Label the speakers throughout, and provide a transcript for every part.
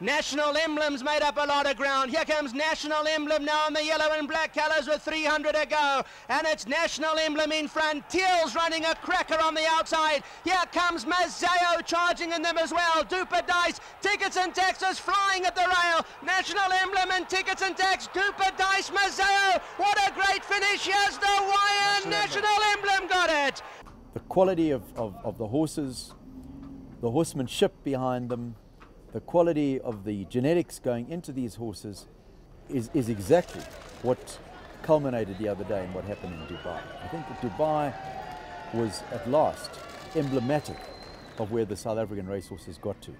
Speaker 1: National Emblem's made up a lot of ground. Here comes National Emblem now in the yellow and black colours with 300 to go. And it's National Emblem in front. Teal's running a cracker on the outside. Here comes Mazeo charging in them as well. Duper Dice, Tickets and Taxes flying at the rail. National Emblem and Tickets and Tax. Duper Dice, Mazeo. What a great finish. Here's the wire. National Emblem got it.
Speaker 2: The quality of the horses, the horsemanship behind them, the quality of the genetics going into these horses is exactly what culminated the other day in what happened in Dubai. I think that Dubai was at last emblematic of where the South African racehorses got to.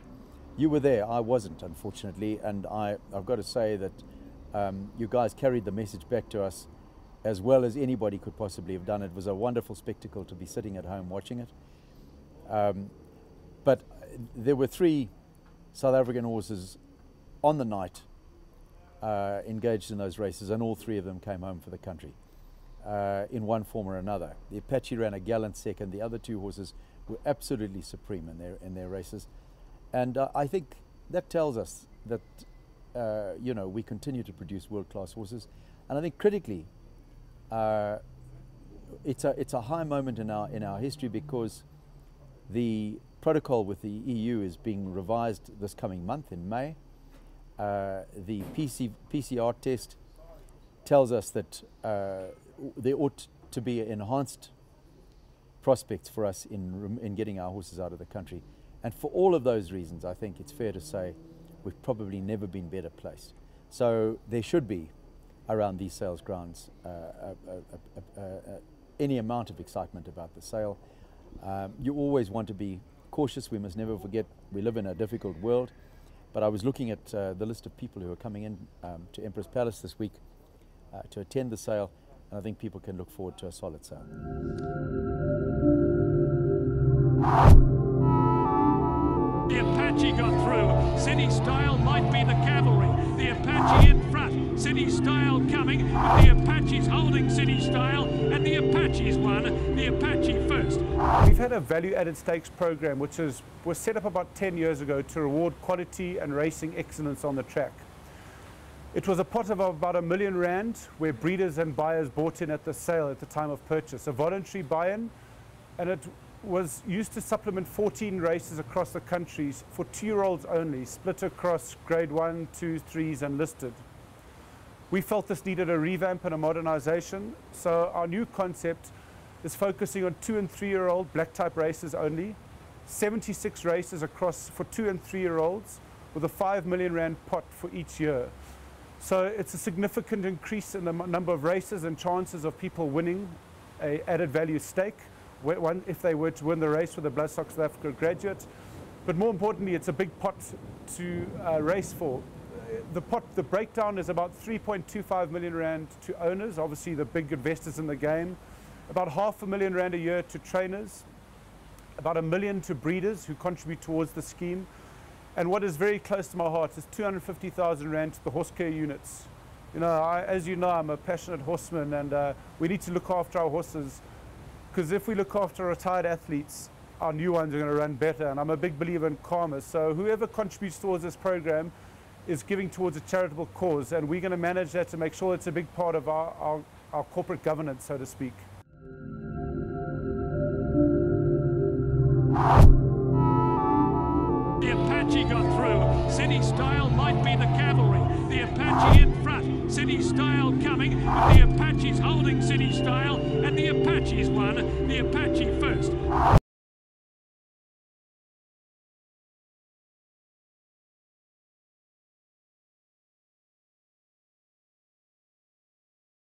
Speaker 2: You were there, I wasn't, unfortunately, and I've got to say that you guys carried the message back to us as well as anybody could possibly have done. It was a wonderful spectacle to be sitting at home watching it. But there were three South African horses on the night engaged in those races, and all three of them came home for the country in one form or another. The Apache ran a gallant second. The other two horses were absolutely supreme in their races, and I think that tells us that you know, we continue to produce world-class horses. And I think critically, it's a high moment in our history, because the protocol with the EU is being revised this coming month in May. The PCR test tells us that there ought to be enhanced prospects for us in getting our horses out of the country. And for all of those reasons, I think it's fair to say we've probably never been better placed. So there should be, around these sales grounds, any amount of excitement about the sale. You always want to be cautious. We must never forget we live in a difficult world. But I was looking at the list of people who are coming in to Empress Palace this week to attend the sale, and I think people can look forward to a solid sale.
Speaker 3: The Apache got through. City Style might be the cavalry. The Apache in front. City Style coming. The Apache's holding City Style, and the Apache's won. The Apache first.
Speaker 4: We've had a value-added stakes program which was set up about 10 years ago to reward quality and racing excellence on the track. It was a pot of about R1 million where breeders and buyers bought in at the sale at the time of purchase, a voluntary buy-in, and it was used to supplement 14 races across the country for 2-year-olds only, split across grade 1, 2, 3s and listed. We felt this needed a revamp and a modernization, so our new concept is focusing on 2- and 3-year-old black type races only, 76 races across for 2- and 3-year-olds with a R5 million pot for each year. So it's a significant increase in the number of races and chances of people winning a added value stake if they were to win the race with a Bloodstock South Africa graduate. But more importantly, it's a big pot to race for. The breakdown is about R3.25 million to owners, obviously the big investors in the game, about R500,000 a year to trainers, about R1 million to breeders who contribute towards the scheme, and what is very close to my heart is R250,000 to the horse care units. You know, as you know, I'm a passionate horseman, and we need to look after our horses, because if we look after retired athletes, our new ones are going to run better, and I'm a big believer in karma. So whoever contributes towards this program is giving towards a charitable cause, and we're going to manage that to make sure it's a big part of our corporate governance, so to speak.
Speaker 3: The Apache got through. City Style might be the cavalry. The Apache in front. City Style coming. The Apache's holding City Style, and the Apache's won. The Apache first.